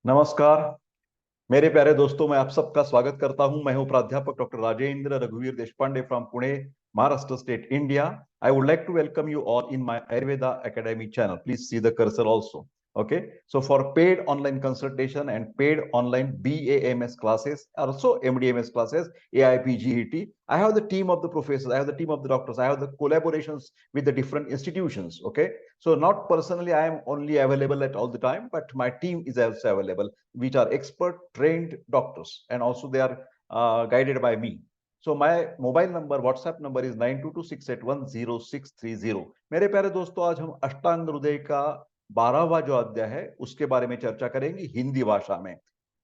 नमस्कार मेरे प्यारे दोस्तों, मैं आप सबका स्वागत करता हूं। मैं हूं प्राध्यापक डॉक्टर राजेंद्र रघुवीर Deshpande from Pune, Maharashtra state, India. I would like to welcome you all in my Ayurveda Academy channel. Please see the cursor also. Okay, so for paid online consultation and paid online BAMS classes, also MDMS classes, AIPGET, I have the team of the professors, I have the team of the doctors, I have the collaborations with the different institutions. Okay, so not personally I am only available at all the time, but my team is also available, which are expert trained doctors, and also they are guided by me. So my mobile number, WhatsApp number is 9226810630। मेरे प्यारे दोस्तों, आज हम अष्टांग हृदय का 12वां जो अध्याय है उसके बारे में चर्चा करेंगे हिंदी भाषा में।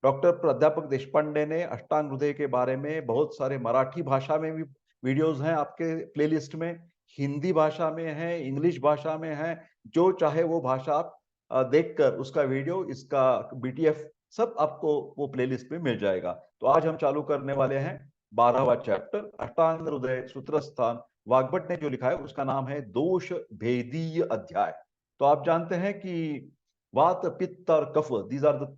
डॉक्टर प्राध्यापक देशपांडे ने अष्टांग हृदय के बारे में बहुत सारे मराठी भाषा में भी वीडियोस हैं आपके प्लेलिस्ट में, हिंदी भाषा में है, इंग्लिश भाषा में है। जो चाहे वो भाषा आप देखकर उसका वीडियो, इसका बीटीएफ सब आपको वो प्लेलिस्ट में मिल जाएगा। तो आज हम चालू करने वाले हैं 12वां चैप्टर, अष्टांग हृदय सूत्रस्थान। वाग्भट ने जो लिखा है उसका नाम है दोष भेदीय अध्याय। तो आप जानते हैं कि वात, पित्त और kapha, these are the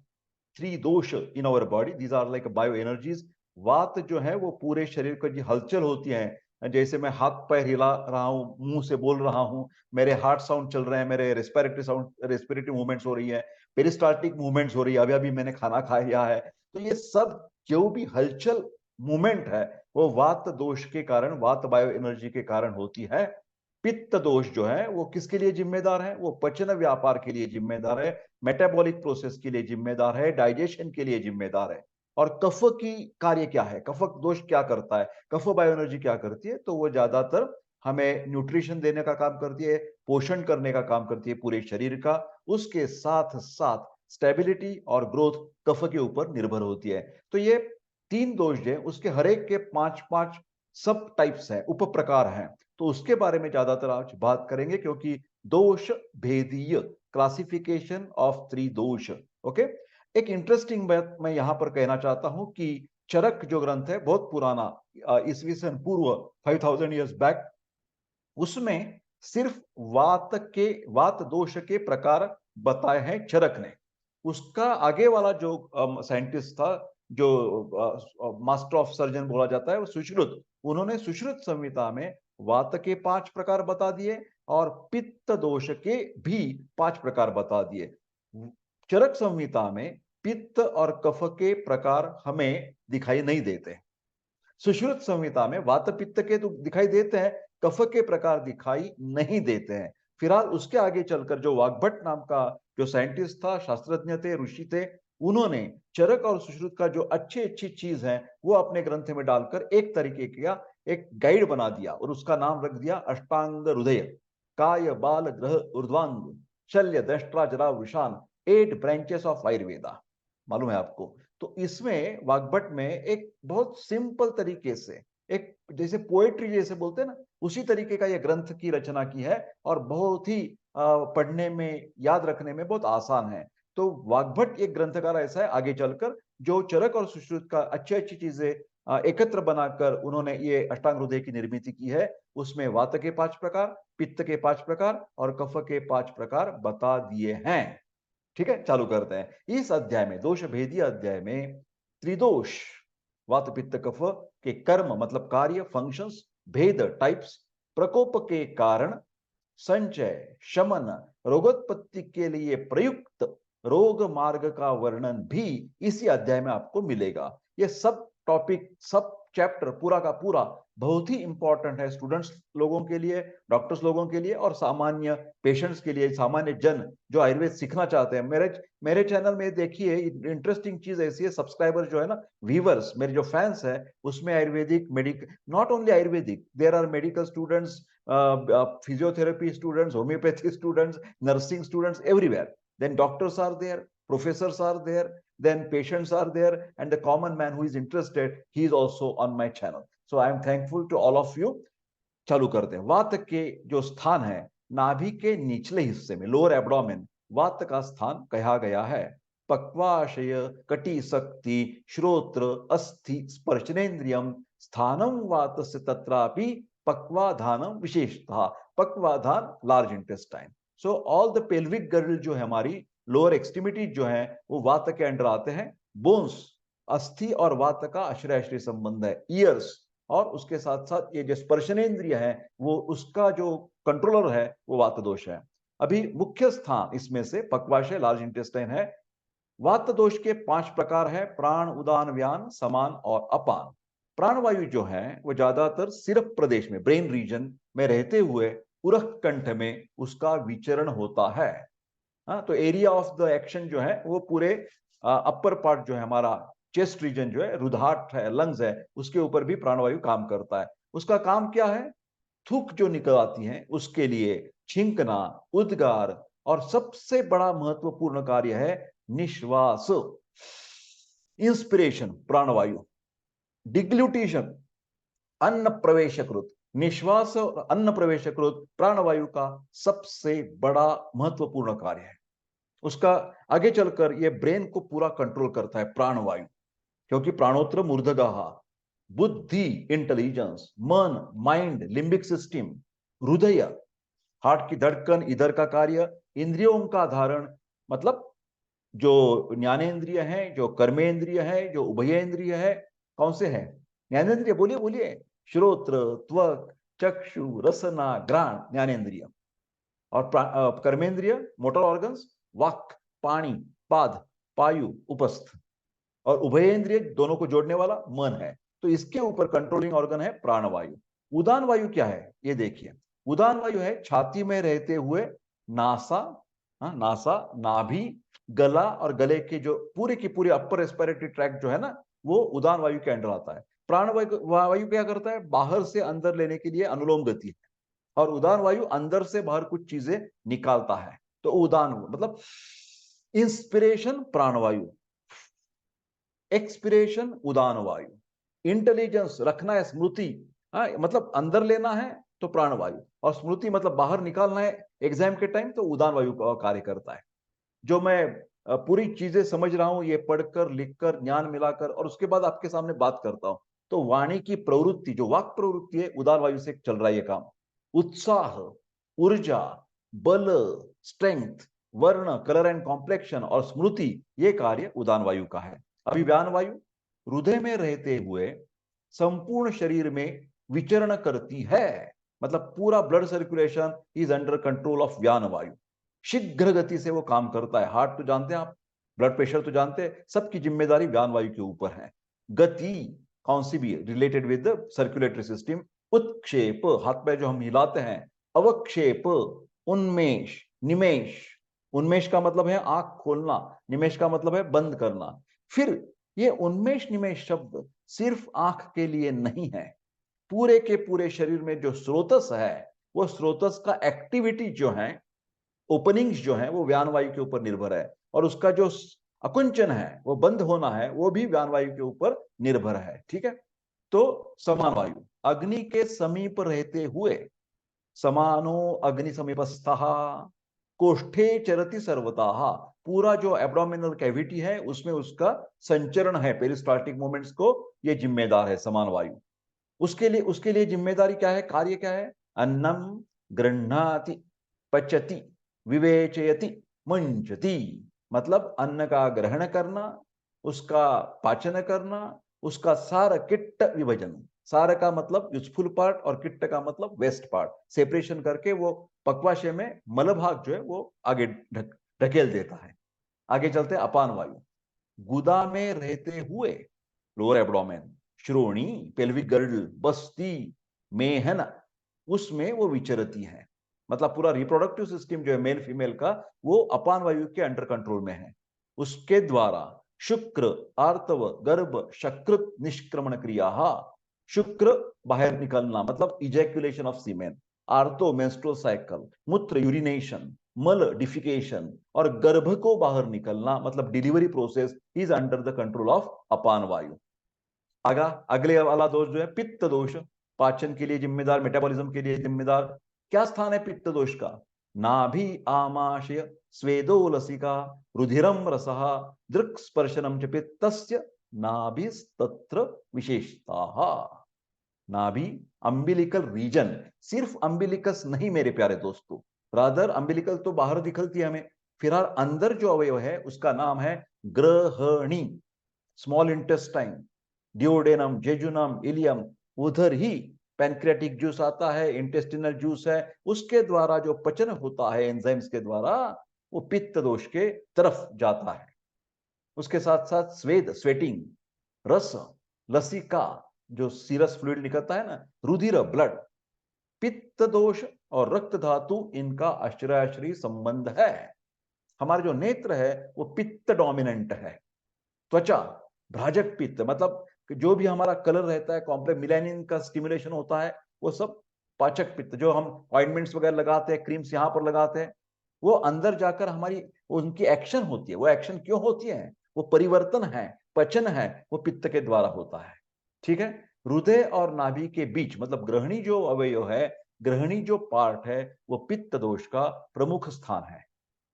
three dosha in our body, these are like bioenergies. Vata जो है वो पूरे शरीर की हलचल होती है, जैसे मैं हाथ पैर हिला रहा हूँ, मुंह से बोल रहा हूँ, मेरे हार्ट साउंड चल रहे हैं, मेरे रेस्पिरेटरी साउंड, रेस्पिरेटरी मूवमेंट्स हो रही है, पेरिस्टाल्टिक मूवमेंट्स हो रही है, अभी अभी मैंने खाना खाया है। तो ये सब जो भी हलचल मूवमेंट है वो वात दोष के कारण, वात बायो एनर्जी के कारण होती है। पित्त दोष जो है वो किसके लिए जिम्मेदार है? वो पचन व्यापार के लिए जिम्मेदार है, मेटाबॉलिक प्रोसेस के लिए जिम्मेदार है, डाइजेशन के लिए जिम्मेदार है। और कफ की कार्य क्या है? कफक दोष क्या करता है? कफ बायो एनर्जी क्या करती है? तो वो ज्यादातर हमें न्यूट्रिशन देने का काम करती है, पोषण करने का काम करती है पूरे शरीर का। उसके साथ साथ स्टेबिलिटी और ग्रोथ कफ के ऊपर निर्भर होती है। तो ये तीन दोष जो है उसके हरेक के पांच पांच सब टाइप्स हैं, उप प्रकार हैं। तो उसके बारे में ज्यादातर आज बात करेंगे, क्योंकि दोष भेदीय, क्लासिफिकेशन ऑफ थ्री दोष। ओके, एक इंटरेस्टिंग बात मैं यहां पर कहना चाहता हूं कि चरक जो ग्रंथ है बहुत पुराना, ईस्वी सन पूर्व 5000 ईयर्स बैक, उसमें सिर्फ वात दोष के प्रकार बताए हैं चरक ने। उसका आगे वाला जो साइंटिस्ट था, जो मास्टर ऑफ सर्जन बोला जाता है, वो सुश्रुत, उन्होंने सुश्रुत संहिता में वात के 5 प्रकार बता दिए और पित्त दोष के भी 5 प्रकार बता दिए। चरक संहिता में पित्त और कफ के प्रकार हमें दिखाई नहीं देते। सुश्रुत संहिता में वात पित्त के तो दिखाई देते हैं, कफ के प्रकार दिखाई नहीं देते हैं। फिलहाल उसके आगे चलकर जो वाग्भट नाम का जो साइंटिस्ट था, शास्त्रज्ञ थे, ऋषि थे, उन्होंने चरक और सुश्रुत का जो अच्छी अच्छी चीज है वो अपने ग्रंथ में डालकर एक तरीके का एक गाइड बना दिया और उसका नाम रख दिया अष्टांग हृदय। काय बाल ग्रह ऊर्ध्वांग शल्य दंष्ट्रा जरा वृषान, 8 ब्रांचेस ऑफ आयुर्वेदा। मालूम है आपको? तो इसमें वाग्भट में एक बहुत सिंपल तरीके से, एक जैसे पोएट्री जैसे बोलते हैं ना, उसी तरीके का ये ग्रंथ की रचना की है और बहुत ही पढ़ने में, याद रखने में बहुत आसान है। तो वाग्भट एक ग्रंथकार ऐसा है आगे चलकर, जो चरक और सुश्रुत का अच्छी अच्छी चीजें एकत्र बनाकर उन्होंने ये अष्टांग हृदय की निर्मित की है। उसमें वात के 5 प्रकार, पित्त के 5 प्रकार और कफ के 5 प्रकार बता दिए हैं। ठीक है, चालू करते हैं। इस अध्याय में, दोष भेदीय अध्याय में, त्रिदोष, वात पित्त कफ के कर्म मतलब कार्य, फंक्शंस, भेद टाइप्स, प्रकोप के कारण, संचय, शमन, रोगोत्पत्ति के लिए प्रयुक्त रोग मार्ग का वर्णन भी इसी अध्याय में आपको मिलेगा। ये सब टॉपिक, सब चैप्टर पूरा का पूरा बहुत ही इंपॉर्टेंट है स्टूडेंट्स लोगों के लिए, डॉक्टर्स लोगों के लिए और सामान्य पेशेंट्स के लिए, सामान्य जन जो आयुर्वेद सीखना चाहते हैं। मेरे चैनल में देखिए इंटरेस्टिंग चीज ऐसी है, सब्सक्राइबर जो है ना, व्यूवर्स, मेरे जो फैंस है, उसमें Ayurvedic, medic, not only Ayurvedic, there are medical students, physiotherapy students, homeopathy students, nursing students, everywhere. Then doctors are there, professors are there, then patients are there, and the common man who is interested, he is also on my channel. So I am thankful to all of you. चालू करते हैं। वात के जो स्थान है, नाभि के निचले हिस्से में, लोअर एब्डोमेन, वात का स्थान कहा गया है। पक्वाशय कटी शक्ति श्रोत्र अस्थि स्पर्शनेन्द्रियम स्थानम वात से तत्रापि पक्वाधानम विशेषतः। पक्वाधान large intestine. So all the pelvic गर्ल जो है हमारी, लोअर एक्सट्रीमिटी जो है वो वात के अंडर आते हैं। बोन्स, अस्थि और वात का आश्रय संबंध है। ईयर्स और उसके साथ साथ ये जो स्पर्शनेन्द्रिय है वो उसका जो कंट्रोलर है वो वात दोष है। अभी मुख्य स्थान इसमें से पक्वाशय, लार्ज इंटेस्टाइन है। वात दोष के 5 प्रकार है: प्राण, उदान, व्यान, समान और अपान। प्राणवायु जो है वो ज्यादातर सिर्फ प्रदेश में, ब्रेन रीजन में रहते हुए उरह कंठ में उसका विचरण होता है। हाँ, तो एरिया ऑफ द एक्शन जो है वो पूरे अपर पार्ट जो है हमारा चेस्ट रीजन जो है, रुधाट है, लंग्स है, उसके ऊपर भी प्राणवायु काम करता है। उसका काम क्या है? थूक जो निकल आती है उसके लिए छींकना, उद्गार, और सबसे बड़ा महत्वपूर्ण कार्य है निश्वास, इंस्पिरेशन प्राणवायु, डिग्लूटेशन अन्न प्रवेशकृत, निश्वास और अन्न प्रवेशकृत प्राणवायु का सबसे बड़ा महत्वपूर्ण कार्य है। उसका आगे चलकर यह ब्रेन को पूरा कंट्रोल करता है प्राणवायु, क्योंकि प्राणोत्तर मूर्धगः, बुद्धि इंटेलिजेंस, मन माइंड, लिम्बिक सिस्टम, हृदय हार्ट की धड़कन, इधर का कार्य, इंद्रियों का धारण, मतलब जो ज्ञानेन्द्रिय है, जो कर्मेंद्रिय है, जो उभयेंद्रिय है, कौन से हैं ज्ञानेन्द्रिय? बोलिए बोलिए। श्रोत्र, त्वक, चक्षु, रसना, घ्राण ज्ञानेन्द्रिय। और कर्मेंद्रिय, मोटर ऑर्गन्स, वाक, पाणी, पाद, पायु, उपस्थ। और उभयेंद्रिय दोनों को जोड़ने वाला मन है। तो इसके ऊपर कंट्रोलिंग ऑर्गन है प्राणवायु। उदान वायु क्या है ये देखिए। उदान वायु है छाती में रहते हुए नासा, नासा, नाभि, गला और गले के जो पूरे की पूरे अपर रेस्पिरेटरी ट्रैक्ट जो है ना, वो उदान वायु के अंडर आता है। प्राणवायु क्या करता है? बाहर से अंदर लेने के लिए अनुलोम गति है, और उदान वायु अंदर से बाहर कुछ चीजें निकालता है। तो उदान मतलब इंस्पिरेशन प्राणवायु, एक्सपिरेशन उदान वायु, इंटेलिजेंस रखना है, स्मृति मतलब अंदर लेना है तो प्राणवायु, और स्मृति मतलब बाहर निकालना है एग्जाम के टाइम, तो उदान वायु का कार्य करता है। जो मैं पूरी चीजें समझ रहा हूं ये पढ़कर, लिखकर, ज्ञान मिलाकर, और उसके बाद आपके सामने बात करता हूं, तो वाणी की प्रवृत्ति, जो वाक प्रवृत्ति है, उदान वायु से चल रहा है ये काम। उत्साह, ऊर्जा, बल, स्ट्रेंथ, वर्ण, कलर एंड कॉम्प्लेक्शन और स्मृति, ये कार्य उदान वायु का है। अभी व्यान वायु हृदय में रहते हुए संपूर्ण शरीर में विचरण करती है, मतलब पूरा blood circulation is under control of व्यान वायु। शीघ्र गति से वो काम करता है। हार्ट तो जानते हैं आप, ब्लड प्रेशर तो जानते हैं, सबकी जिम्मेदारी व्यान वायु के ऊपर है। गति कौन सी भी related with the circulatory system. उत्क्षेप, हाथ पैर जो हम हिलाते हैं। अवक्षेप, उन्मेष, निमेष। उन्मेष का मतलब है आंख खोलना, निमेष का मतलब है बंद करना। फिर ये उन्मेष निमेष शब्द सिर्फ आंख के लिए नहीं है, पूरे के पूरे शरीर में जो स्रोतस है, वो स्रोतस का एक्टिविटी जो है, ओपनिंग्स जो है, वो व्यान वायु के ऊपर निर्भर है, और उसका जो अकुंचन है, वो बंद होना है, वो भी व्यान वायु के ऊपर निर्भर है। ठीक है। तो समान वायु अग्नि के समीप रहते हुए, समानो अग्नि समीपस्थः कोष्ठे चरति सर्वतः, पूरा जो एब्डोमिनल कैविटी है उसमें उसका संचरण है, पेरिस्टाल्टिक मूवमेंट्स को ये जिम्मेदार है समान वायु। उसके लिए जिम्मेदारी क्या है, कार्य क्या है? अन्नम गृह्णाति, पचति, विवेचयति, मुंचति, मतलब अन्न का ग्रहण करना, उसका पाचन करना, उसका सार किट्ट विभजन। सार का मतलब यूजफुल पार्ट और किट्ट का मतलब वेस्ट पार्ट, सेपरेशन करके वो पक्वाशय में मल भाग जो है वो आगे ढकेल देता है। आगे चलते अपान वायु गुदा में रहते हुए, लोअर एब्डोमेन, श्रोणी, पेल्विक गर्डल, बस्ती, मेहन, उसमें वो विचरती है। मतलब पूरा रिप्रोडक्टिव सिस्टम जो है मेल फीमेल का, वो अपान वायु के अंडर कंट्रोल में है। उसके द्वारा शुक्र, आर्तव, गर्भ, शकृत निष्क्रमण क्रिया। शुक्र बाहर निकलना मतलब इजैक्यूलेशन ऑफ सीमेन, आर्तो मेंस्ट्रुअल साइकिल, मूत्र यूरिनेशन, मल डिफिकेशन, और गर्भ को बाहर निकलना मतलब delivery process is under the control of अपान वायु। अगले वाला दोष जो है पित्त दोष, पाचन के लिए जिम्मेदार, मेटाबॉलिज्म के लिए जिम्मेदार। क्या स्थान है पित्त दोष का? नाभि आमाशय स्वेदो लसिका रुधिरम रसः दृक् स्पर्शनम च पित्तस्य नाभिस्तत्र विशेषताः। नाभि, अम्बिलिकल रीजन, सिर्फ अम्बिलिकस नहीं मेरे प्यारे दोस्तों, रादर अम्बिलिकल तो बाहर दिखलती है हमें, फिलहाल अंदर जो अवयव है उसका नाम है ग्रहणी, small intestine, duodenum, jejunum, ileum, उधर ही पैनक्रियाटिक जूस आता है, इंटेस्टिनल जूस है, उसके द्वारा जो पचन होता है एंजाइम्स के द्वारा, वो पित्त दोष के तरफ जाता है। उसके साथ साथ स्वेद, स्वेटिंग, रस, लसिका, जो सीरस फ्लूइड निकलता है ना, रुधिर, ब्लड, पित्त दोष और रक्त धातु, इनका आश्रयाश्रयी संबंध है। हमारे जो नेत्र है वो पित्त डोमिनेंट है। त्वचा, भ्राजक पित्त, मतलब जो भी हमारा कलर रहता है, कॉम्प्लेक्स मिलेनिन का स्टिमुलेशन होता है, वो सब पाचक पित्त। जो हम ऑइंटमेंट्स वगैरह लगाते हैं, क्रीम्स यहां पर लगाते हैं, वो अंदर जाकर हमारी उनकी एक्शन होती है। वो एक्शन क्यों होती है? वो परिवर्तन है, पचन है, वो पित्त के द्वारा होता है। ठीक है। हृदय और नाभि के बीच, मतलब ग्रहणी जो अवयव है, ग्रहणी जो पार्ट है, वो पित्त दोष का प्रमुख स्थान है।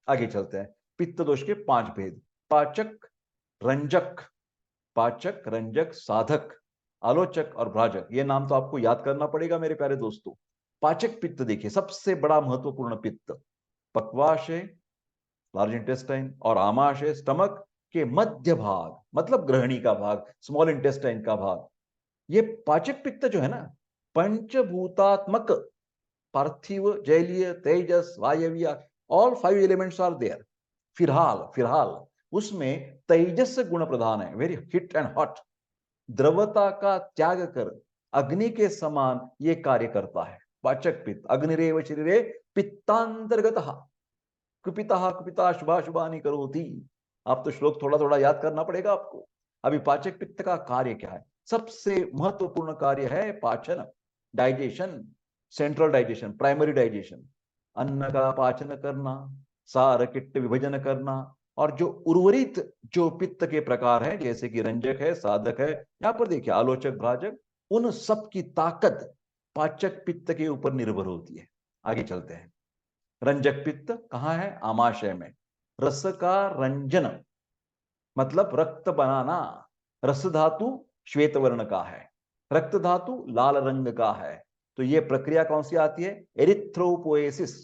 आगे चलते हैं। पित्त दोष के 5 भेद: पाचक, रंजक, पाचक, रंजक, साधक, आलोचक और भ्राजक। ये नाम तो आपको याद करना पड़ेगा मेरे प्यारे दोस्तों। पाचक पित्त देखिए, सबसे बड़ा महत्वपूर्ण पित्त, पक्वाशय, लार्ज इंटेस्टाइन, और आमाशय, स्टमक के मध्य भाग, मतलब ग्रहणी का भाग, स्मॉल इंटेस्टाइन का भाग। ये पाचक पित्त जो है ना, पंचभूतात्मक, पार्थिव, जलीय, तेजस, वायवीय, ऑल 5 एलिमेंट्स आर देयर। फिलहाल फिलहाल उसमें तेजस गुण प्रधान है, वेरी हिट एंड हॉट, द्रवता का त्याग कर अग्नि के समान ये कार्य करता है। पाचक पित्त अग्निरेव शरीरे पित्तांतर्गत, कुपिता कुपिता शुभाशुभानि करोति। आप तो श्लोक थोड़ा थोड़ा याद करना पड़ेगा आपको। अभी पाचक पित्त का कार्य क्या है? सबसे महत्वपूर्ण कार्य है पाचन, digestion, central digestion, primary digestion, अन्न का पाचन करना, सार किट्ट विभजन करना। और जो उर्वरित जो पित्त के प्रकार हैं, जैसे कि रंजक है, साधक है, यहां पर देखिए आलोचक, भाजक, उन सब की ताकत पाचक पित्त के ऊपर निर्भर होती है। आगे चलते हैं। रंजक पित्त कहां है? आमाशय में। रस का रंजन, मतलब रक्त बनाना। रस धातु श्वेत वर्ण का है, रक्त धातु लाल रंग का है। तो यह प्रक्रिया कौन सी आती है? Erythropoiesis,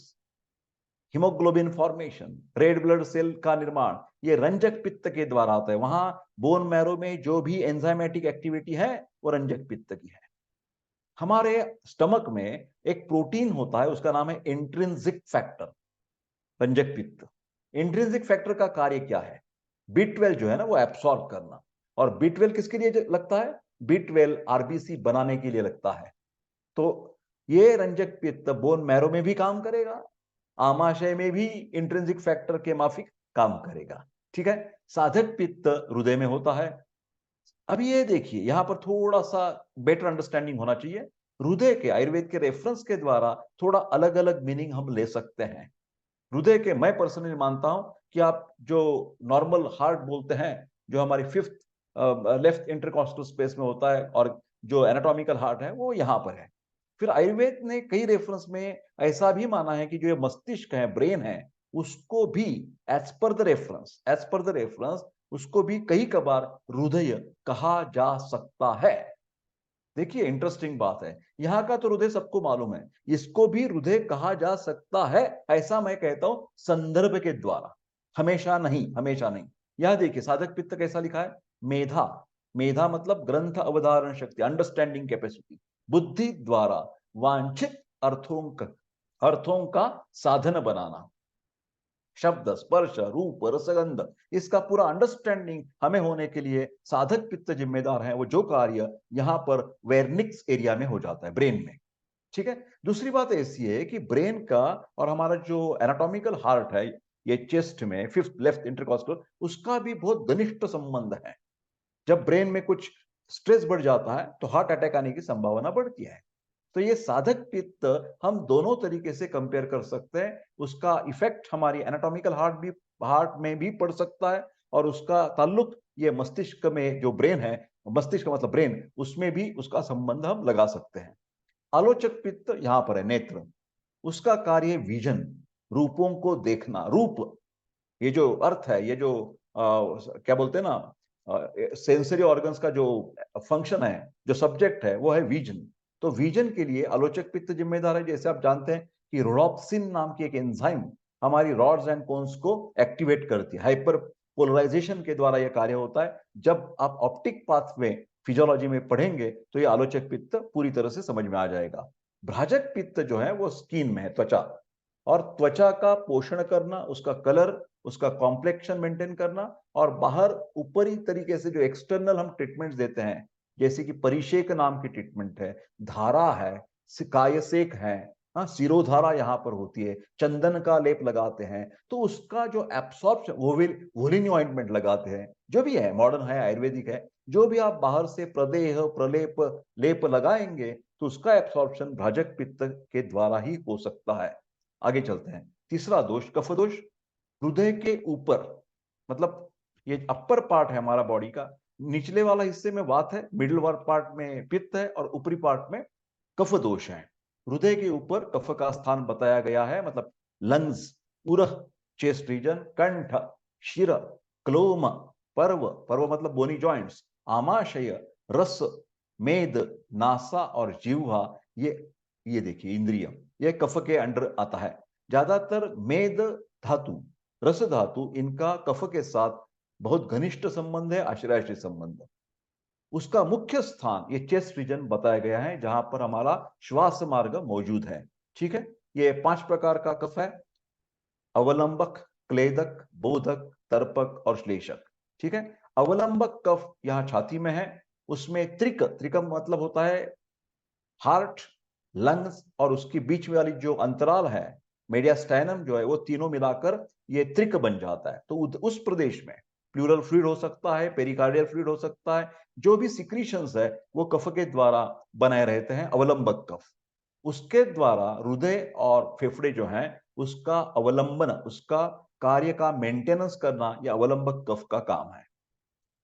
haemoglobin formation, red blood cell का निर्माण, ये रंजक पित्त के द्वारा होता है। वहां बोन मैरो में जो भी एंजाइमेटिक एक्टिविटी है, वो रंजक पित्त की है। हमारे स्टमक में एक प्रोटीन होता है, उसका नाम है इंट्रिंसिक फैक्टर, रंजक पित्त। इंट्रिंसिक फैक्टर का कार्य क्या है? B12 जो है ना, वो एब्सॉर्ब करना। और B12 किसके लिए लगता है? B12 आरबीसी बनाने के लिए लगता है। तो ये रंजक पित्त बोन मैरो में भी काम करेगा, आमाशय में भी इंट्रिंसिक फैक्टर के माफिक काम करेगा। ठीक है। साधक पित्त हृदय में होता है। अभी ये देखिए, यहां पर थोड़ा सा बेटर अंडरस्टैंडिंग होना चाहिए। हृदय के आयुर्वेद के रेफरेंस के द्वारा थोड़ा अलग अलग मीनिंग हम ले सकते हैं। हृदय के, मैं पर्सनली मानता हूं कि आप जो नॉर्मल हार्ट बोलते हैं, जो हमारी 5th लेफ्ट इंटरकॉस्टल स्पेस में होता है, और जो एनाटॉमिकल हार्ट है वो यहां पर है। फिर आयुर्वेद ने कई रेफरेंस में ऐसा भी माना है कि जो ये मस्तिष्क है, ब्रेन है, उसको भी एज पर द रेफरेंस उसको भी कई कबार हृदय कहा जा सकता है। देखिए इंटरेस्टिंग बात है, यहां का तो हृदय सबको मालूम है, इसको भी हृदय कहा जा सकता है। ऐसा मैं कहता हूं संदर्भ के द्वारा, हमेशा नहीं, हमेशा नहीं। यह देखिए साधक पित्त कैसा लिखा है? मेधा, मेधा मतलब ग्रंथ अवधारण शक्ति, अंडरस्टैंडिंग कैपेसिटी, बुद्धि द्वारा वांछित अर्थों का साधन बनाना। शब्द, स्पर्श, रूप, रसगंध, इसका पूरा अंडरस्टैंडिंग हमें होने के लिए साधक पित्त जिम्मेदार है। वो जो कार्य यहां पर वेर्निक्स एरिया में हो जाता है, ब्रेन में। ठीक है। दूसरी बात ऐसी है कि ब्रेन का और हमारा जो एनाटॉमिकल हार्ट है, ये चेस्ट में 5th लेफ्ट इंटरकॉस्टल, उसका भी बहुत घनिष्ठ संबंध है। जब ब्रेन में कुछ स्ट्रेस बढ़ जाता है तो हार्ट अटैक आने की संभावना बढ़ती है। तो ये साधक पित्त हम दोनों तरीके से कंपेयर कर सकते हैं। उसका इफेक्ट हमारी एनाटॉमिकल हार्ट में भी पड़ सकता है, और उसका ताल्लुक ये मस्तिष्क में जो ब्रेन है, मस्तिष्क मतलब ब्रेन, उसमें भी उसका संबंध हम लगा सकते हैं। आलोचक पित्त यहां पर है, नेत्र। उसका कार्य विजन, रूपों को देखना। रूप, ये जो अर्थ है, ये जो क्या बोलते हैं ना, सेंसरी ऑर्गन्स का जो फंक्शन है, जो सब्जेक्ट है, वो है विजन। तो विजन के लिए आलोचक पित्त जिम्मेदार है। जैसे आप जानते हैं कि रोडोप्सिन नाम की एक एंजाइम हमारी रॉड्स एंड कोन्स को एक्टिवेट करती है। हाइपर पोलराइजेशन के द्वारा यह कार्य होता है। जब आप ऑप्टिक पाथवे फिजियोलॉजी में पढ़ेंगे तो यह आलोचक पित्त पूरी तरह से समझ में आ जाएगा। भ्राजक पित्त जो है वो स्किन में है, त्वचा, और त्वचा का पोषण करना, उसका कलर, उसका कॉम्प्लेक्शन मेंटेन करना, और बाहर ऊपरी तरीके से जो एक्सटर्नल हम ट्रीटमेंट देते हैं, जैसे कि परिषेक नाम की ट्रीटमेंट है, धारा है, कायसेक है, हाँ, सिरोधारा यहाँ पर होती है, चंदन का लेप लगाते हैं, तो उसका जो एब्सॉर्प्शन, वोलिनी ऑइंटमेंट लगाते हैं, जो भी है, मॉडर्न है, आयुर्वेदिक है, जो भी आप बाहर से प्रदेह, प्रलेप, लेप लगाएंगे तो उसका एब्सॉर्प्शन भ्राजक पित्त के द्वारा ही हो सकता है। आगे चलते हैं। तीसरा दोष, कफ दोष। हृदय के ऊपर, मतलब ये अपर पार्ट है हमारा बॉडी का, निचले वाला हिस्से में वात है, मिडिल वाला पार्ट में पित्त है, और ऊपरी पार्ट में कफ दोष है। हृदय के ऊपर कफ का स्थान बताया गया है, मतलब लंग्स, उरह, चेस्ट रीजन, कंठ, शिर, क्लोम, पर्व, पर्व मतलब बोनी जॉइंट्स, आमाशय, रस, मेद, नासा और जिह्वा, ये देखिए इंद्रिय, ये कफ के अंडर आता है। ज्यादातर मेद धातु, रस धातु, इनका कफ के साथ बहुत घनिष्ठ संबंध है, आश्रयाश्रय संबंध। उसका मुख्य स्थान ये चेस्ट रीजन बताया गया है, जहां पर हमारा श्वास मार्ग मौजूद है। ठीक है, ये 5 प्रकार का कफ है: अवलंबक, क्लेदक, बोधक, तर्पक और श्लेषक। ठीक है, अवलंबक कफ यहां छाती में है। उसमें त्रिक, त्रिकम मतलब होता है हार्ट, लंग्स और उसके बीच वाली जो अंतराल है, मेडियास्टाइनम जो है, वो तीनों मिलाकर ये त्रिक बन जाता है। तो उस प्रदेश में प्लूरल फ्लूइड हो सकता है, पेरिकार्डियल फ्लूइड हो सकता है, जो भी सिक्रीशंस है वो कफ के द्वारा बनाए रहते हैं, अवलंबक कफ। उसके द्वारा हृदय और फेफड़े जो हैं, उसका अवलंबन, उसका कार्य का मेंटेनेंस करना, यह अवलंबक कफ का काम है।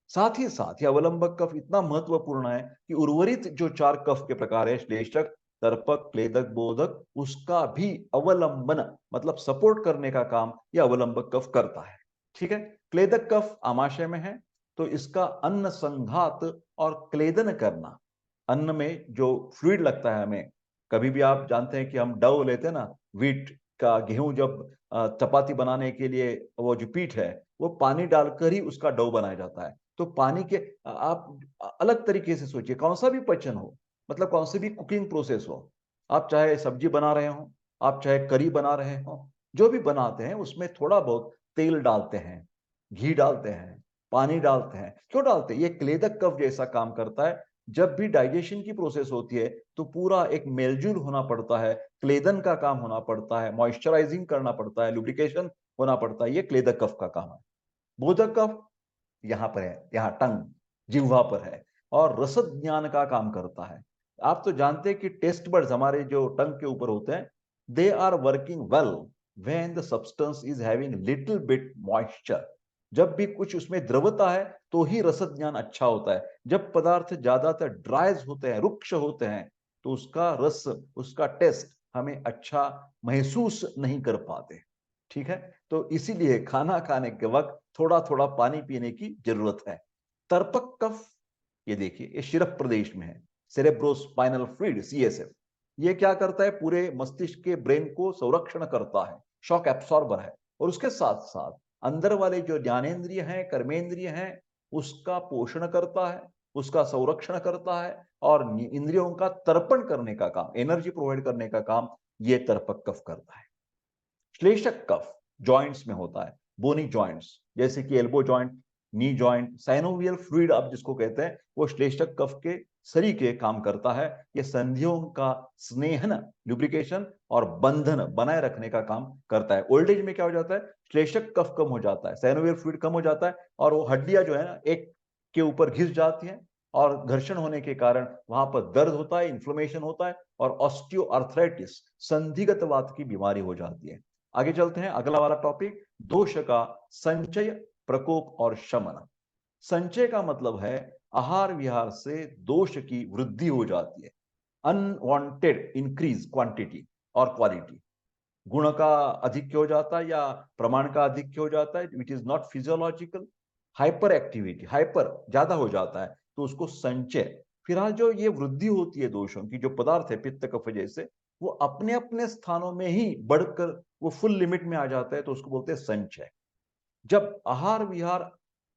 साथ ही साथ यह अवलंबक कफ इतना महत्वपूर्ण है कि उर्वरित जो 4 कफ के प्रकार है, श्लेषक, तर्पक, क्लेदक, बोधक, उसका भी अवलंबन मतलब सपोर्ट करने का काम यह अवलंबक कफ करता है। ठीक है, क्लेदक कफ आमाशय में है, तो इसका अन्न संघात और क्लेदन करना, अन्न में जो फ्लूइड लगता है हमें, कभी भी आप जानते हैं कि हम डो लेते हैं ना, व्हीट का, गेहूं जब चपाती बनाने के लिए वो जो पीठ है, वो पानी डालकर ही उसका डो बनाया जाता है। तो पानी के, आप अलग तरीके से सोचिए, कौन सा भी पचन हो, मतलब कौन सी भी कुकिंग प्रोसेस हो, आप चाहे सब्जी बना रहे हो, आप चाहे करी बना रहे हो, जो भी बनाते हैं उसमें थोड़ा बहुत तेल डालते हैं, घी डालते हैं, पानी डालते हैं। क्यों डालते हैं? ये क्लेदक कफ जैसा काम करता है। जब भी डाइजेशन की प्रोसेस होती है तो पूरा एक मेलजूल होना पड़ता है, क्लेदन का काम होना पड़ता है, मॉइस्चराइजिंग करना पड़ता है, लुब्रिकेशन होना पड़ता है। ये क्लेदक कफ का काम है। बोधक कफ यहाँ पर है, यहाँ टंग, जिह्वा पर है, और रसद ज्ञान का काम करता है। आप तो जानते हैं कि टेस्ट बड्स हमारे जो टंग के ऊपर होते हैं, they are working well when the substance is having little bit moisture. जब भी कुछ उसमें द्रवता है तो ही रसद ज्ञान अच्छा होता है। जब पदार्थ ज्यादातर ड्राइज होते हैं, रुक्ष होते हैं, तो उसका रस, उसका टेस्ट हमें अच्छा महसूस नहीं कर पाते। ठीक है, तो इसीलिए खाना खाने के वक्त थोड़ा थोड़ा पानी पीने की जरूरत है। तर्पक कफ, ये देखिए, ये शिरक प्रदेश में है, सेरेब्रोस्पाइनल फ्लूइड, सीएसएफ। ये क्या करता है? पूरे मस्तिष्क के ब्रेन को संरक्षण करता है, शॉक एब्सॉर्बर है। और उसके साथ साथ अंदर वाले जो ज्ञानेंद्रिय हैं, कर्मेंद्रिय हैं, उसका पोषण करता है, उसका संरक्षण करता है, और इंद्रियों का तर्पण करने का काम, एनर्जी प्रोवाइड करने का काम ये तर्पक कफ करता है। श्लेषक कफ जॉइंट्स में होता है, बोनी जॉइंट्स, जैसे कि elbow joint, knee joint, synovial fluid आप जिसको कहते हैं, वो श्लेषक कफ के सरीके काम करता है। ये संधियों का स्नेहन, लुब्रिकेशन और बंधन बनाए रखने का काम करता है। ओल्ड एज में क्या हो जाता है? श्लेषक कफ कम हो जाता है, साइनोवियल फ्लूइड कम हो जाता है, और वो हड्डियां जो है ना, एक के ऊपर घिस जाती हैं, और घर्षण होने के कारण वहां पर दर्द होता है, इन्फ्लेमेशन होता है, और ऑस्टियोआर्थराइटिस, संधिगत वात की बीमारी हो जाती है। आगे चलते हैं, अगला वाला टॉपिक, दोष का संचय, प्रकोप और शमन। संचय का मतलब है आहार विहार से दोष की वृद्धि हो जाती है, अनवांटेड इंक्रीज क्वांटिटी और क्वालिटी। गुण का अधिक्य हो जाता है या प्रमाण का अधिक्य हो जाता है, which is not physiological. Hyper activity, hyper ज्यादा हो जाता है, तो उसको संचय। फिलहाल जो ये वृद्धि होती है दोषों की, जो पदार्थ है पित्त कफ जैसे, वो अपने अपने स्थानों में ही बढ़कर वो फुल लिमिट में आ जाता है तो उसको बोलते हैं संचय। जब आहार विहार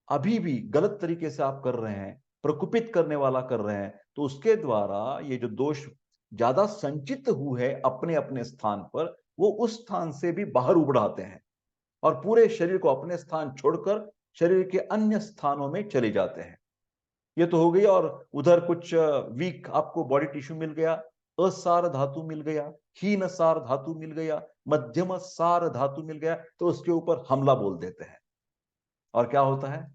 अभी भी गलत तरीके से आप कर रहे हैं, प्रकुपित करने वाला कर रहे हैं, तो उसके द्वारा ये जो दोष ज्यादा संचित हुए अपने अपने स्थान पर, वो उस स्थान से भी बाहर उबड़ आते हैं और पूरे शरीर को अपने स्थान छोड़कर शरीर के अन्य स्थानों में चले जाते हैं। ये तो हो गई। और उधर कुछ वीक आपको बॉडी टिश्यू मिल गया, असार धातु मिल गया, हीन सार धातु मिल गया, मध्यम सार धातु मिल गया, तो उसके ऊपर हमला बोल देते हैं। और क्या होता है?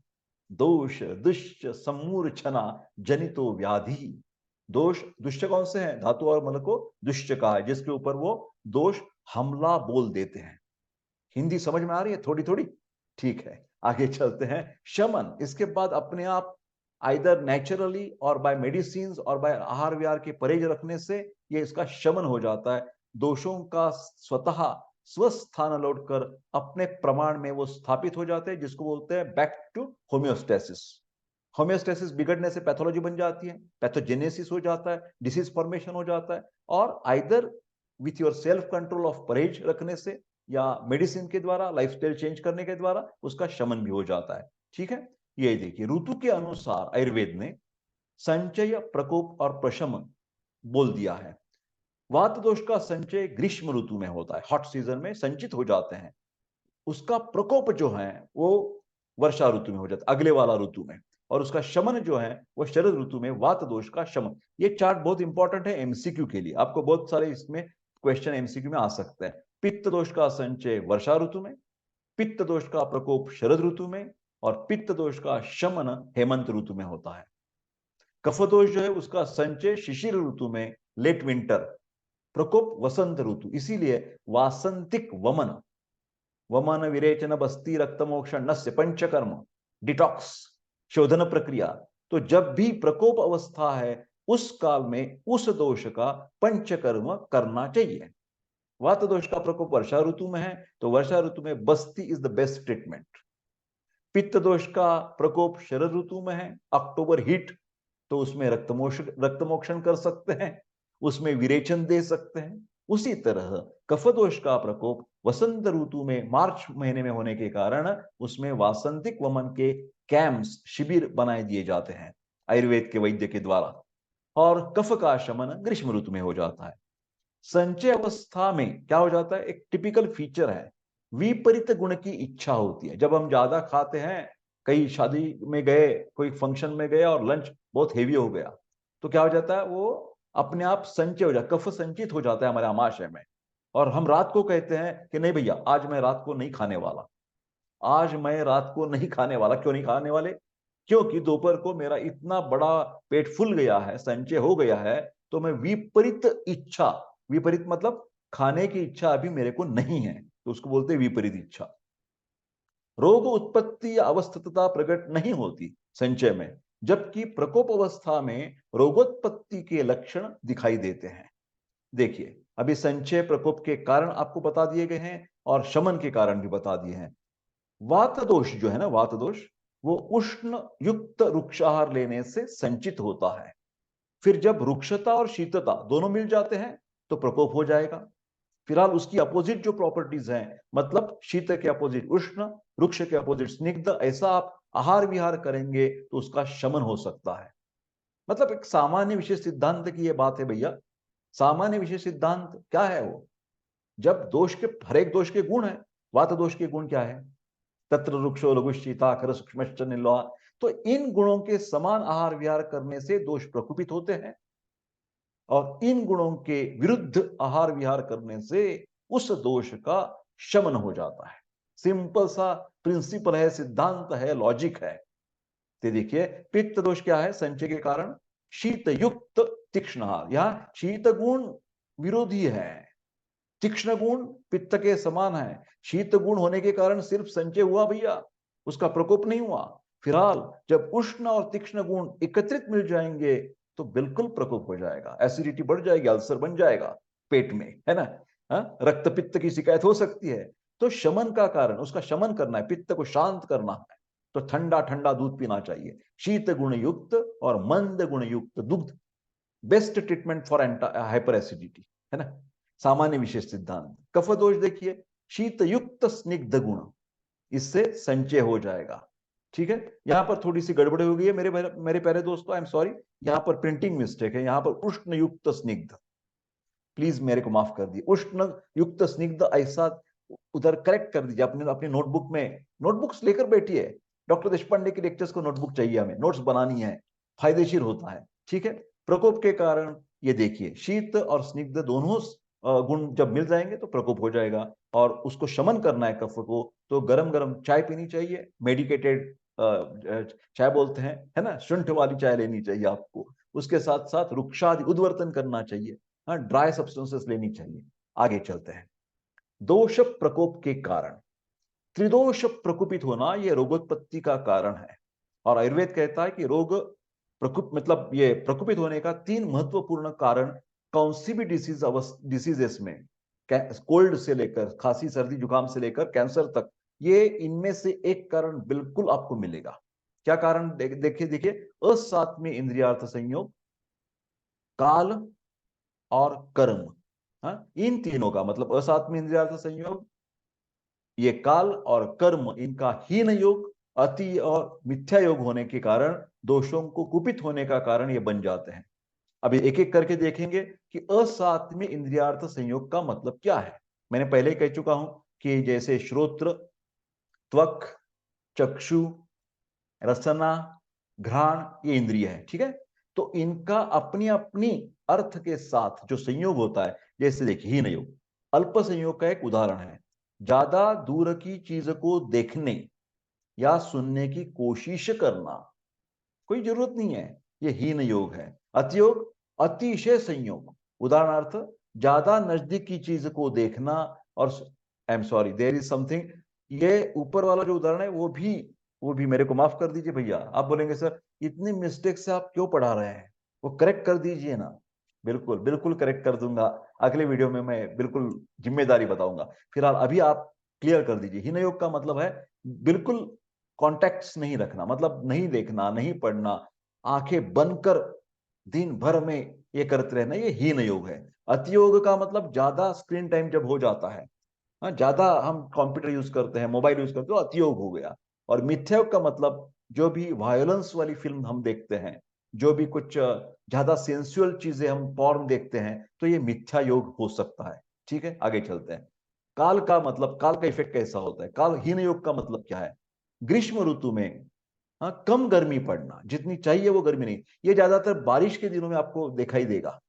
दोष दुष्ट सम्मूर्छना जनितो व्याधि। दोष दुष्ट कौन से हैं? धातु और मल को दुष्ट कहा है, जिसके ऊपर वो दोष हमला बोल देते हैं। हिंदी समझ में आ रही है थोड़ी थोड़ी? ठीक है, आगे चलते हैं। शमन, इसके बाद अपने आप आइदर नेचुरली और बाय मेडिसिन और बाय आहार विहार के परहेज रखने से ये इसका शमन हो जाता है। दोषों का स्वतः स्वस्थान लौटकर अपने प्रमाण में वो स्थापित हो जाते हैं, जिसको बोलते हैं बैक टू होम्योस्टेसिस। होम्योस्टेसिस बिगड़ने से पैथोलॉजी बन जाती है, पैथोजेनेसिस हो जाता है, डिसीज फॉर्मेशन हो जाता है। और either with your self control of परहेज रखने से या मेडिसिन के द्वारा, लाइफस्टाइल चेंज करने के द्वारा उसका शमन भी हो जाता है। ठीक है, ये देखिए ऋतु के अनुसार आयुर्वेद ने संचय, प्रकोप और प्रशमन बोल दिया है। वात दोष का संचय ग्रीष्म ऋतु में होता है, हॉट सीजन में संचित हो जाते हैं। उसका प्रकोप जो है वो वर्षा ऋतु में हो जाता है, अगले वाला ऋतु में। और उसका शमन जो है वो शरद ऋतु में, वात दोष का शमन। ये चार्ट बहुत इंपॉर्टेंट है एमसीक्यू के लिए, आपको बहुत सारे इसमें क्वेश्चन एमसीक्यू में आ सकते हैं। पित्त दोष का संचय वर्षा ऋतु में, पित्त दोष का प्रकोप शरद ऋतु में, और पित्त दोष का शमन हेमंत ऋतु में होता है। कफ दोष जो है उसका संचय शिशिर ऋतु में, लेट विंटर, प्रकोप वसंत ऋतु। इसीलिए वासंतिक वमन, वमन विरेचन बस्ती रक्तमोक्षण नस्य पंचकर्म, डिटॉक्स, शोधन प्रक्रिया। तो जब भी प्रकोप अवस्था है उस काल में उस दोष का पंचकर्म करना चाहिए। वात दोष का प्रकोप वर्षा ऋतु में है तो वर्षा ऋतु में बस्ती इज द बेस्ट ट्रीटमेंट। पित्त दोष का प्रकोप शरद ऋतु में है, अक्टूबर हीट, तो उसमें रक्तमोक्षण कर सकते हैं, उसमें विरेचन दे सकते हैं। उसी तरह कफ दोष का प्रकोप वसंत ऋतु में, मार्च महीने में होने के कारण उसमें वासंतिक वमन के कैंप्स, शिविर बनाए दिए जाते हैं आयुर्वेद के वैद्य के द्वारा। और कफ का शमन ग्रीष्म ऋतु में हो जाता है। संचय अवस्था में क्या हो जाता है? एक टिपिकल फीचर है, विपरीत गुण की इच्छा होती है। जब हम ज्यादा खाते हैं, कहीं शादी में गए, कोई फंक्शन में गए और लंच बहुत हेवी हो गया, तो क्या हो जाता है? वो अपने आप संचय हो जाता है, कफ संचित हो जाता है हमारे आमाशय में। और हम रात को कहते हैं कि नहीं भैया आज मैं रात को नहीं खाने वाला, आज मैं रात को नहीं खाने वाला। क्यों नहीं खाने वाले? क्योंकि दोपहर को मेरा इतना बड़ा पेट फूल गया है, संचय हो गया है, तो मैं विपरीत इच्छा, विपरीत मतलब खाने की इच्छा अभी मेरे को नहीं है, तो उसको बोलते हैं विपरीत इच्छा। रोग उत्पत्ति या अवस्थितता प्रकट नहीं होती संचय में, जबकि प्रकोप अवस्था में रोगोत्पत्ति के लक्षण दिखाई देते हैं। देखिए अभी संचय प्रकोप के कारण आपको बता दिए गए हैं और शमन के कारण भी बता दिए हैं। वात दोष जो है ना, वात दोष वो उष्ण युक्त रुक्षाहार लेने से संचित होता है। फिर जब रुक्षता और शीतता दोनों मिल जाते हैं तो प्रकोप हो जाएगा। फिलहाल उसकी अपोजिट जो प्रॉपर्टीज हैं, मतलब शीत के अपोजिट उष्ण, रुक्ष के अपोजिट स्निग्ध, ऐसा आप आहार विहार करेंगे तो उसका शमन हो सकता है। मतलब एक सामान्य विशेष सिद्धांत की यह बात है भैया। सामान्य विशेष सिद्धांत क्या है? वो जब दोष के, हर एक दोष के गुण है। वात दोष के गुण क्या है? तत्र रुक्षो लघुशीता खर सूक्ष्मश्च निर्लोहा। तो इन गुणों के समान आहार विहार करने से दोष प्रकुपित होते हैं और इन गुणों के विरुद्ध आहार विहार करने से उस दोष का शमन हो जाता है। सिंपल सा प्रिंसिपल है, सिद्धांत है, लॉजिक है। तो देखिए पित्त दोष क्या है? संचय के कारण शीत युक्त तीक्ष्ण आहार। यहां शीत गुण विरोधी है, तीक्ष्ण गुण पित्त के समान है। शीत गुण होने के कारण सिर्फ संचय हुआ भैया, उसका प्रकोप नहीं हुआ। फिलहाल जब उष्ण और तीक्ष्ण गुण एकत्रित मिल जाएंगे तो बिल्कुल प्रकोप हो जाएगा, एसिडिटी बढ़ जाएगी, अल्सर बन जाएगा पेट में, है ना। रक्त पित्त की शिकायत हो सकती है। तो शमन का कारण, उसका शमन करना है, पित्त को शांत करना है, तो ठंडा ठंडा दूध पीना चाहिए, शीत गुण युक्त और मंद गुण युक्त दुग्ध। Best treatment for hyper acidity, है ना। सामान्य विशेष सिद्धांत। कफ दोष देखिए, शीतयुक्त स्निग्ध गुण, इससे संचय हो जाएगा। ठीक है, यहां पर थोड़ी सी गड़बड़ी हो गई है मेरे प्यारे दोस्तों, आई एम सॉरी, यहां पर प्रिंटिंग मिस्टेक है, यहां पर उष्ण युक्त स्निग्ध, प्लीज मेरे को माफ कर दिए, उष्ण युक्त स्निग्ध ऐसा उधर करेक्ट कर दीजिए अपने अपनी नोटबुक में, नोटबुक्स लेकर बैठिए, डॉक्टर देशपांडे के लेक्चर्स को नोटबुक चाहिए, हमें नोट्स बनानी है, फायदेशीर होता है। ठीक है, प्रकोप के कारण ये देखिए शीत और स्निग्ध दोनों गुण जब मिल जाएंगे तो प्रकोप हो जाएगा, और उसको शमन करना है कफ को, तो गरम गरम चाय पीनी चाहिए, मेडिकेटेड चाय बोलते हैं, है ना, शुंठ वाली चाय लेनी चाहिए आपको, उसके साथ साथ रुक्षादि उद्वर्तन करना चाहिए, हाँ, ड्राई सब्सटेंसेस लेनी चाहिए। आगे चलते हैं, दोष प्रकोप के कारण, त्रिदोष प्रकोपित होना यह रोगोत्पत्ति का कारण है, और आयुर्वेद कहता है कि रोग प्रकोप मतलब ये प्रकोपित होने का 3 महत्वपूर्ण कारण कौन सी भी डिसीजेस में, कोल्ड से लेकर खांसी सर्दी जुकाम से लेकर कैंसर तक, ये इनमें से एक कारण बिल्कुल आपको मिलेगा। क्या कारण? देखिए देखिए, असात्म्य इंद्रियार्थ संयोग, काल और कर्म, हाँ, इन तीनों का मतलब असात्म्य इंद्रियार्थ संयोग, ये काल और कर्म, इनका हीन योग, अति और मिथ्या योग होने के कारण दोषों को कुपित होने का कारण ये बन जाते हैं। अभी एक एक करके देखेंगे कि असात्म्य इंद्रियार्थ संयोग का मतलब क्या है। मैंने पहले ही कह चुका हूं कि जैसे श्रोत्र, त्वक, चक्षु, रसना, घ्राण, ये इंद्रिय है। ठीक है, तो इनका अपनी अपनी अर्थ के साथ जो संयोग होता है, जैसे देखिए हीन योग अल्प संयोग का एक उदाहरण है, ज्यादा दूर की चीज को देखने या सुनने की कोशिश करना, कोई जरूरत नहीं है, ये हीन योग है। अतियोग अतिशय संयोग, उदाहरणार्थ ज्यादा नजदीक की चीज को देखना, और I am sorry there is something, ये ऊपर वाला जो उदाहरण है वो भी मेरे को माफ कर दीजिए भैया, आप बोलेंगे सर इतनी मिस्टेक से आप क्यों पढ़ा रहे हैं, वो करेक्ट कर दीजिए ना। बिल्कुल बिल्कुल करेक्ट कर दूंगा, अगले वीडियो में मैं बिल्कुल जिम्मेदारी बताऊंगा। फिलहाल अभी आप क्लियर कर दीजिए, हीन योग का मतलब है बिल्कुल कॉन्टेक्ट्स नहीं रखना, मतलब नहीं देखना, नहीं पढ़ना, आंखें बंद कर दिन भर में ये करते रहना, ये हीन योग है। अतियोग का मतलब ज्यादा स्क्रीन टाइम जब हो जाता है, हाँ, ज्यादा हम कंप्यूटर यूज करते हैं, मोबाइल यूज करते हैं, तो अतियोग हो गया। और मिथ्यायोग का मतलब जो भी वायलेंस वाली फिल्म हम देखते हैं, जो भी कुछ ज्यादा सेंसुअल चीजें हम पॉर्न देखते हैं, तो ये मिथ्या योग हो सकता है। ठीक है, आगे चलते हैं। काल का मतलब, काल का इफेक्ट कैसा होता है, काल हीन योग का मतलब क्या है? ग्रीष्म ऋतु में, हाँ, कम गर्मी पड़ना, जितनी चाहिए वो गर्मी नहीं, ये ज्यादातर बारिश के दिनों में आपको दिखाई देगा,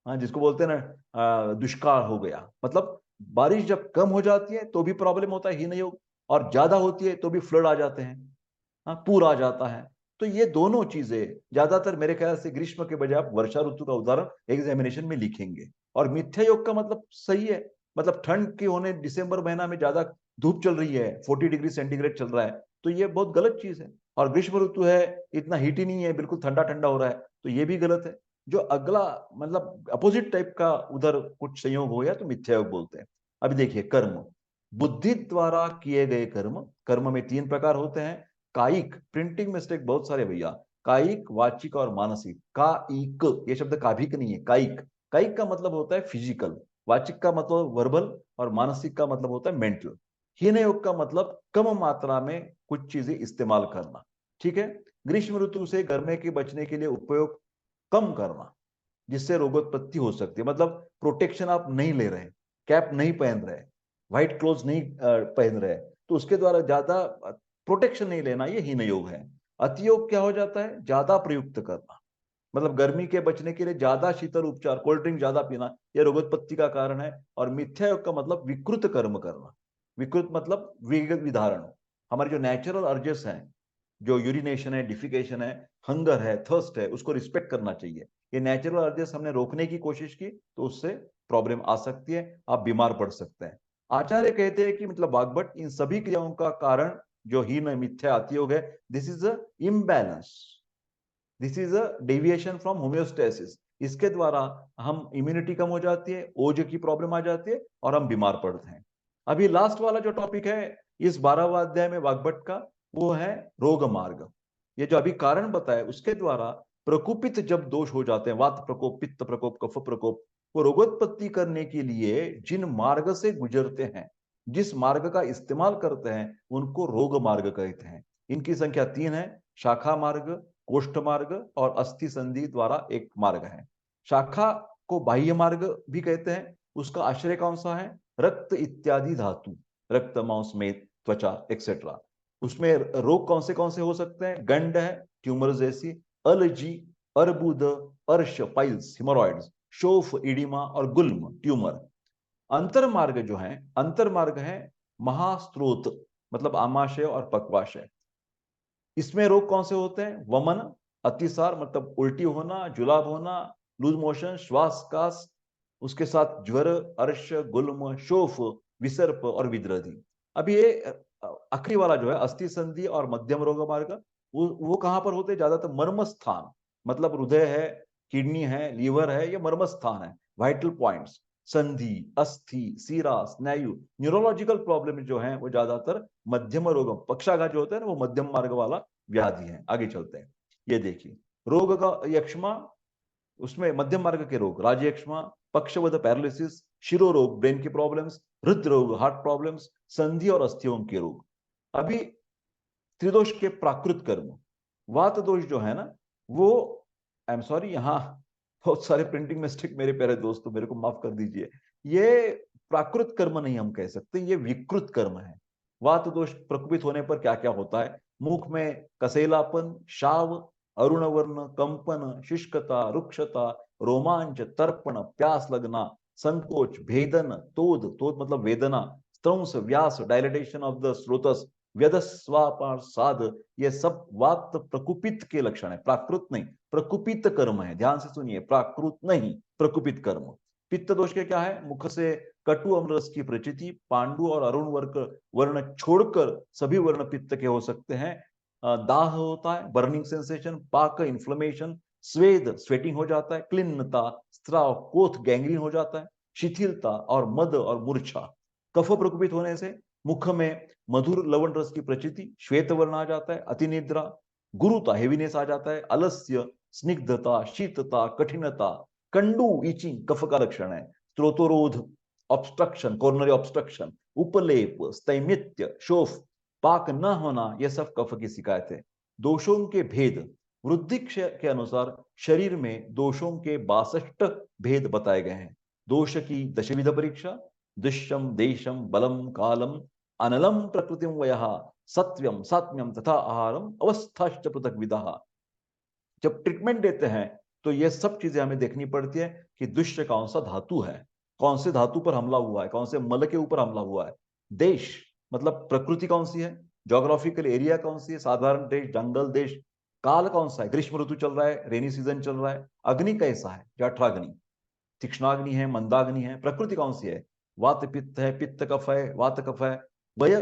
हाँ, जिसको बोलते हैं ना दुष्काल हो गया, मतलब बारिश जब कम हो जाती है तो भी प्रॉब्लम होता है हीन योग, और ज्यादा होती है तो भी फ्लड आ जाते हैं, हाँ, पूर आ जाता है। तो ये दोनों चीजें ज्यादातर मेरे ख्याल से ग्रीष्म के बजाय आप वर्षा ऋतु का उदाहरण एग्जामिनेशन में लिखेंगे। और मिथ्या योग का मतलब सही है, मतलब ठंड के होने दिसंबर महीना में ज्यादा धूप चल रही है, 40 डिग्री सेंटीग्रेड चल रहा है, तो ये बहुत गलत चीज है। और ग्रीष्म ऋतु है, इतना हीट ही नहीं है, बिल्कुल ठंडा ठंडा हो रहा है, तो ये भी गलत है। जो अगला मतलब अपोजिट टाइप का उधर कुछ संयोग हो गया तो मिथ्या योग बोलते हैं। अभी देखिए कर्म, बुद्धि द्वारा किए गए कर्म, कर्म में 3 प्रकार होते हैं, कायिक, प्रिंटिंग मिस्टेक बहुत सारे भैया, कायिक, वाचिक और मानसिक। कायिक, ये शब्द काभिक नहीं है, कायिक, कायिक का मतलब होता है फिजिकल, वाचिक का मतलब वर्बल, और मानसिक का मतलब होता है मेंटल। हीन योग का मतलब कम मात्रा में कुछ चीजें इस्तेमाल करना। ठीक है, ग्रीष्म ऋतु से गर्मी के बचने के लिए उपयोग कम करना, जिससे रोगोत्पत्ति हो सकती है, मतलब प्रोटेक्शन आप नहीं ले रहे, कैप नहीं पहन रहे, व्हाइट क्लोथ नहीं पहन रहे, तो उसके द्वारा ज्यादा प्रोटेक्शन नहीं लेना, ये हीन योग है। अतियोग क्या हो जाता है? ज्यादा प्रयुक्त करना, मतलब गर्मी के बचने के लिए ज्यादा शीतल उपचार, कोल्ड ड्रिंक ज्यादा पीना, यह रोगोत्पत्ति का कारण है। और मिथ्या योग का मतलब विकृत कर्म करना, विकृत मतलब विधारण, हमारे जो नेचुरल अर्जेस हैं, जो यूरिनेशन है, डिफिकेशन है, हंगर है, थर्स्ट है, उसको रिस्पेक्ट करना चाहिए। ये नेचुरल अर्जेस हमने रोकने की कोशिश की तो उससे प्रॉब्लम आ सकती है, आप बीमार पड़ सकते हैं। आचार्य कहते हैं कि मतलब वाग्भट, इन सभी क्रियाओं का कारण जो हीन मिथ्या अतियोग है, this is a imbalance, this is a deviation from homeostasis. इसके द्वारा हम इम्यूनिटी कम हो जाती है, ओज की प्रॉब्लम आ जाती है, और हम बीमार पड़ते हैं। अभी लास्ट वाला जो टॉपिक है इस 12वां अध्याय में वाग्भट का, वो है रोग मार्ग। ये जो अभी कारण बताया उसके द्वारा प्रकोपित जब दोष हो जाते हैं, वात प्रकोप, पित्त प्रकोप, कफ प्रकोप, वो रोगोत्पत्ति करने के लिए जिन मार्ग से गुजरते हैं, जिस मार्ग का इस्तेमाल करते हैं उनको रोग मार्ग कहते हैं। इनकी संख्या 3 है, शाखा मार्ग, कोष्ठ मार्ग और अस्थि संधि द्वारा एक मार्ग है। शाखा को बाह्य मार्ग भी कहते हैं। उसका आश्रय कौन सा है? रक्त इत्यादि धातु, रक्त, मांस, मेद, त्वचा एक्सेट्रा। उसमें रोग कौन से हो सकते हैं? गंड है, ट्यूमर जैसी, अलर्जी, अर्बुद, अर्श, पाइल्स, हिमोरॉइड्स, शोफ, इडिमा और गुल्म, ट्यूमर। अंतर मार्ग जो है, अंतर मार्ग है महास्त्रोत, मतलब आमाशय और पक्वाशय। इसमें रोग कौन से होते हैं? वमन, अतिसार मतलब उल्टी होना, जुलाब होना, लूज मोशन, श्वास कास, उसके साथ ज्वर, अर्श, गुल्म, शोफ, विसर्प और विद्रधि। अब ये आखिरी वाला जो है अस्थि संधि और मध्यम रोग मार्ग, वो कहां पर होते हैं? ज्यादातर मर्म स्थान, मतलब हृदय है, किडनी है, लीवर है, ये मर्म स्थान है, वाइटल पॉइंट्स। संधि, अस्थि, सीरा, स्नायु, न्यूरोलॉजिकल प्रॉब्लम जो है वो ज्यादातर मध्यम रोग, पक्षाघात जो होता है ना, वो मध्यम मार्ग वाला व्याधि है। आगे चलते हैं, ये देखिए रोग का यक्ष्मा, उसमें मध्यम मार्ग के रोग, राज्यक्ष्मा, पक्षवद पैरालिसिस, शिरो रोग, ब्रेन की प्रॉब्लम्स, हृदय रोग, हार्ट प्रॉब्लम्स, संधि और अस्थियों के रोग। अभी त्रिदोष के प्राकृत कर्म, वात दोष जो है ना, वो, आई एम सॉरी, यहाँ बहुत सारे प्रिंटिंग मिस्टेक मेरे प्यारे दोस्तों, मेरे को माफ कर दीजिए। ये प्राकृत कर्म नहीं हम कह सकते, ये विकृत कर्म है। वात दोष प्रकोपित होने पर क्या क्या होता है? मुख में कसेलापन, शाव, अरुण वर्ण, कंपन, शुष्कता, रुक्षता, रोमांच, तर्पण, प्यास लगना, संकोच, भेदन, तोद, तोद मतलब वेदना, स्त्रंस, व्यास, डायलिटेशन ऑफ द स्रोतस, व्यदस्वापार साध, ये सब वात प्रकुपित के लक्षण है, प्राकृत नहीं, प्रकुपित कर्म है। ध्यान से सुनिए, प्राकृत नहीं, प्रकुपित कर्म। पित्त दोष के क्या है? मुख से कटु अम्ल रस की प्रचिति, पांडु और अरुण वर्ण छोड़कर सभी वर्ण पित्त के हो सकते हैं। दाह होता है, बर्निंग सेंसेशन, पाक, इन्फ्लेमेशन, स्वेद, स्वेटिंग हो जाता है, क्लिन्नता, स्त्राव, कोथ, गैंग्रीन हो जाता है, शिथिलता और मद और मूर्छा। कफ प्रकोपित होने से मुख में मधुर लवण रस की प्रचिति, श्वेत वर्ण आ जाता है, अतिनिद्रा, गुरुता, हेवीनेस आ जाता है, अलस्य, स्निग्धता, शीतता, कठिनता, कंडू, इचिंग कफ का लक्षण है, स्त्रोतोरोध, ऑब्स्ट्रक्शन, कोरोनरी ऑब्स्ट्रक्शन, उपलेप, स्थैमित्य, शोफ, पाक न होना, यह सब कफ की शिकायत है। दोषों के भेद, वृद्धि के अनुसार शरीर में दोषों के 62 भेद बताए गए हैं। दोष की दशविध परीक्षा, दुष्यम, देशम, बलम, कालम, अनलम, प्रकृतिम, वयः, सत्व्यम, सात्म्यम तथा आहारम, अवस्थाश्च पृथक विदः। जब ट्रीटमेंट देते हैं तो ये सब चीजें हमें देखनी पड़ती है कि दुष्य कौन सा धातु है, कौन से धातु पर हमला हुआ है, कौन से मल के ऊपर हमला हुआ है। देश मतलब प्रकृति कौन सी है, जोग्राफिकल एरिया कौन सी है, साधारण देश, जंगल देश। काल कौन सा है, ग्रीष्म ऋतु चल रहा है, रेनी सीजन चल रहा है। अग्नि कैसा है, जठराग्नि, तीक्ष्णाग्नि है, मंदाग्नि है। प्रकृति कौन सी है, वात पित्त है, पित्त कफ है, वात कफ है। वय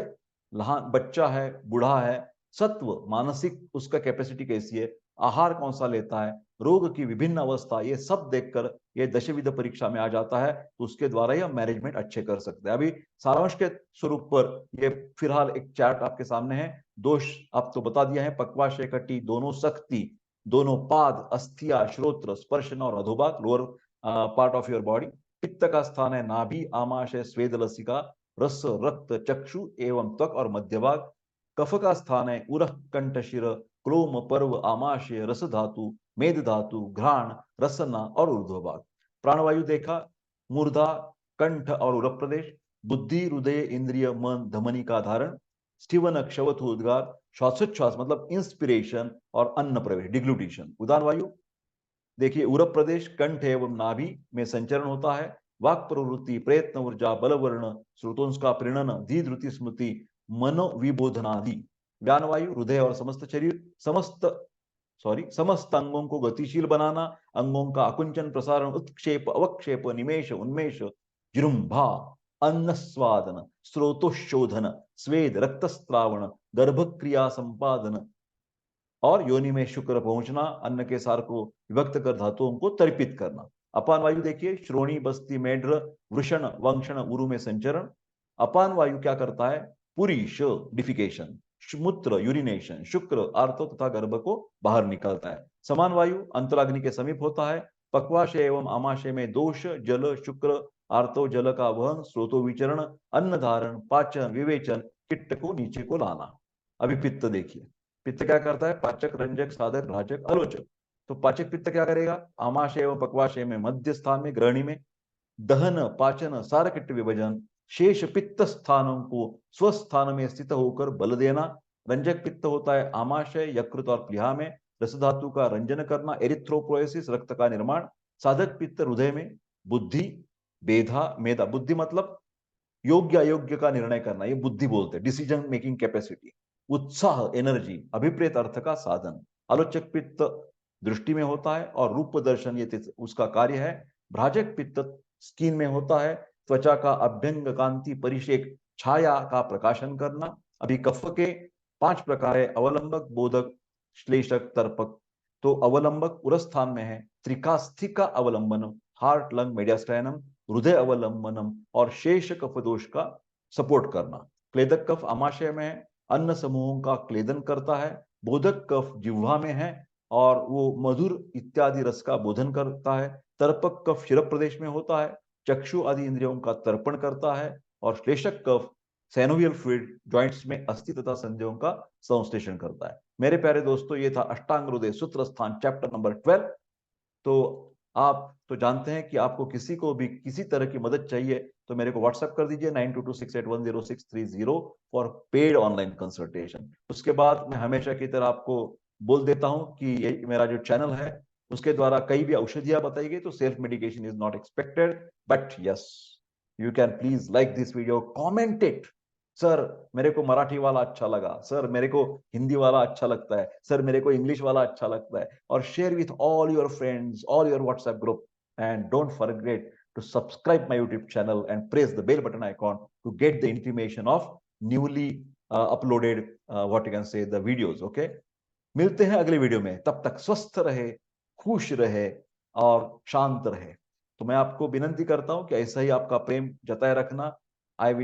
लहान बच्चा है, बूढ़ा है। सत्व मानसिक उसका कैपेसिटी कैसी है, आहार कौन सा लेता है, रोग की विभिन्न अवस्था, ये सब देखकर ये दशविध परीक्षा में आ जाता है, तो उसके द्वारा ही हम मैनेजमेंट अच्छे कर सकते हैं। अभी सारांश के स्वरूप पर ये फिलहाल एक चार्ट आपके सामने है। दोष आप तो बता दिया है, पक्वाशय, कटी, दोनों शक्ति, दोनों पाद, अस्थिया, श्रोत्र, स्पर्शन और अधोभाग, lower part of your body. पित्त का स्थान है नाभि, आमाशय, स्वेद, लसिका, रस, रक्त, चक्षु एवं त्वक और मध्य भाग। कफ का स्थान है उरह, कंठ, शिर, क्लोम, पर्व, आमाशय, रस धातु, मेद धातु, घ्राण, रसना और ऊर्ध्व भाग। प्राणवायु देखा, मूर्धा, कंठ और उरह प्रदेश, बुद्धि, हृदय, इंद्रिय, मन, धमनी का धारण, स्टीवन, क्षवत, उद्गार, श्वासोच्छ्वास मतलब इंस्पिरेशन और अन्न प्रवेश, डिग्लूटिशन। उदान वायु देखिए, उरप प्रदेश, कंठ एवं नाभि में संचरण होता है। वाक प्रवृत्ति, प्रयत्न, ऊर्जा, बलवर्ण, श्रुतोंस का प्रीणन, धीधृति, स्मृति, मनोविबोधनादि। व्यानवायु हृदय और समस्त शरीर, समस्त अंगों को गतिशील बनाना, अंगों का आकुंचन, प्रसारण, उत्क्षेप, अवक्षेप, निमेश, उन्मेष, जृंभा, अन्न स्वादन, स्रोतोशोधन, स्वेद, रक्तस्त्रावण, गर्भक्रिया संपादन और योनि में शुक्र पहुंचना, अन्न के सार को विभक्त कर धातुओं को तर्पित करना। अपान वायु देखिए, श्रोणी, बस्ती, मेढ्र, वृषण, वंक्षण, उरु में संचरण। अपान वायु क्या करता है, पुरीश, डिफिकेशन, मूत्र, यूरिनेशन, शुक्र, आर्तो तथा गर्भ को बाहर निकालता है। समान वायु अंतराग्नि के समीप होता है। पक्वाशय एवं आमाशय में दोष, जल, शुक्र आर्तो जल का वहन, स्रोतो विचरण, अन्न धारण, पाचन, विवेचन, पित्त को नीचे को लाना। अभी पित्त देखिए, पित्त क्या करता है? पाचक, रंजक, साधक, भाजक, आलोचक। तो पाचक पित्त क्या करेगा? आमाशय एवं पक्वाशय में मध्य स्थान में, ग्रहणी में दहन, पाचन, सारकट विभजन, शेष पित्त स्थानों को स्वस्थान में स्थित होकर बल देना। रंजक पित्त होता है आमाशय, यकृत और प्लीहा में रस धातु का रंजन करना, एरिथ्रोपोएसिस, रक्त का निर्माण। साधक पित्त हृदय में बुद्धि, बेधा, मेधा, बुद्धि मतलब योग्य अयोग्य का निर्णय करना, ये बुद्धि बोलते हैं, डिसीजन मेकिंग कैपेसिटी। उत्साह, एनर्जी, अभिप्रेत अर्थ का साधन। आलोचक पित्त दृष्टि में होता है और रूप दर्शन ये उसका कार्य है। भ्राजक पित्त स्किन में होता है, त्वचा का अभ्यंग, कांति, परिषेक, छाया का प्रकाशन करना। अभी कफ के 5 प्रकार है: अवलंबक, बोधक, श्लेषक, तर्पक। तो अवलंबक उरस्थान में है, त्रिकास्थिका अवलंबन, हार्ट, लंग, मेडियास्टाइनम, हृदय अवलंबनम और शेष कफ दोष का सपोर्ट करना। क्लेदक कफ आमाशय में है, अन्न समूहों का क्लेदन करता है। बोधक कफ जिह्वा में है और वो मधुर इत्यादि रस का बोधन करता है। तर्पक कफ शिर प्रदेश में होता है, चक्षु आदि इंद्रियों का तर्पण करता है। और श्लेषक कफ सैनोवियल फ्लूइड जॉइंट्स में अस्थि तथा संधियों का संश्लेषण करता है। मेरे प्यारे दोस्तों, ये था अष्टांग हृदय सूत्र स्थान चैप्टर नंबर 12। तो आप तो जानते हैं कि आपको किसी को भी किसी तरह की मदद चाहिए तो मेरे को व्हाट्सएप कर दीजिए 9226810630 फॉर पेड ऑनलाइन कंसल्टेशन। उसके बाद मैं हमेशा की तरह आपको बोल देता हूं कि ये मेरा जो चैनल है उसके द्वारा कई भी औषधियां बताई गई तो self medication is not expected, but yes you can please like this video, comment it. Sir मेरे को मराठी वाला अच्छा लगा, सर मेरे को हिंदी वाला अच्छा लगता है, सर मेरे को इंग्लिश वाला अच्छा लगता है, और share with all your friends, all your WhatsApp group, and don't forget to subscribe my YouTube channel and press the bell button icon to get the intimation of newly uploaded what you can say the videos. Okay, मिलते हैं अगले video में, तब तक स्वस्थ रहे, खुश रहे और शांत रहे। तो मैं आपको विनती करता हूं कि ऐसा ही आपका प्रेम जताए रखना। आई